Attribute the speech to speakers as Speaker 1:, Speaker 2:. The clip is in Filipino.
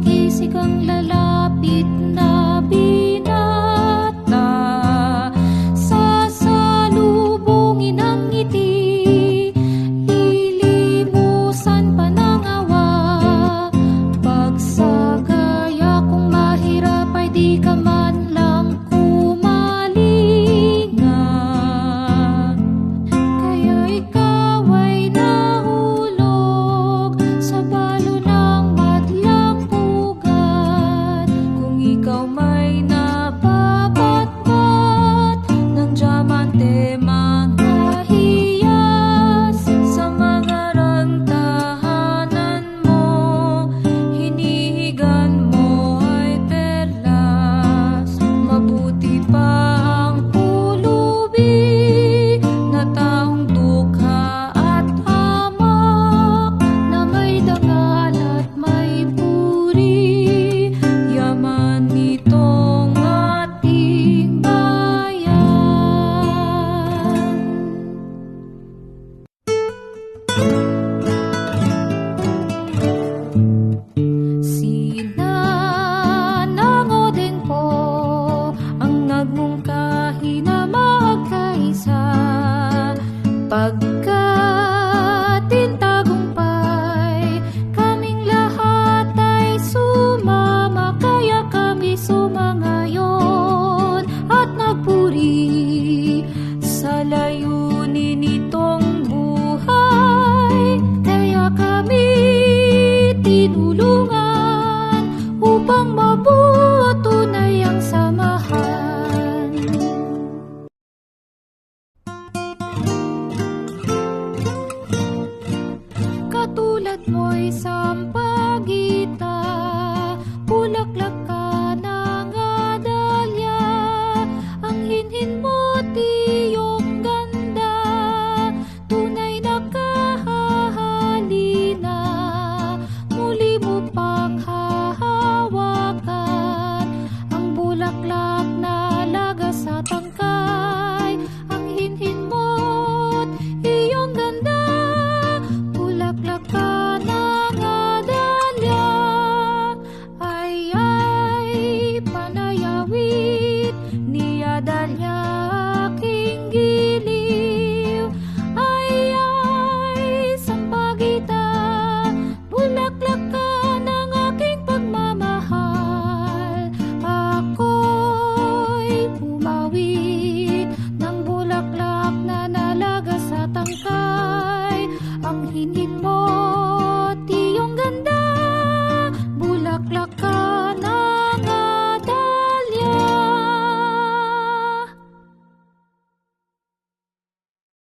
Speaker 1: makisig ang lalapit na binata. Sasalubungin ang ngiti, lilimusan pa ng awa. Pagsagaya kung mahirap ay di ka man lang kumalinga. Kaya ikaw ay nahulog sa balo ng madlang pugad. Kung ikaw may napabatbat ng diamante, mga hiyas sa mga rantahanan mo, hinihigan mo ay perlas. Mabuti pa ang pulubi na taong dukha at hamak, na may dangal at may puri, yaman nitong ating bayan. Sinanangodin po ang nagmungkahi na magkaisa, pagkatin tagumpay kaming lahat ay sumama. Kaya kami sumangayon at nagpuri sa layunin nitong buhay. Kaya kami tinulungan upang mabuo tunay ang samahan. Katulad mo'y sampagita, bulaklak ka ng adalya. Ang hinhin mo't iyong ganda, tunay na kahahalina. Muli mo pang hahawakan ang bulaklak na lagas sa tangkay. Ang hinhin mo't iyong ganda, bulaklak ka ng adalya. Ay, panayawit ni Adalia aking giliw. Ay, sampagita, bulaklak ka ng aking pagmamahal. Ako'y pumawit ng bulaklak na nalagas sa tangkay. Ang hinhin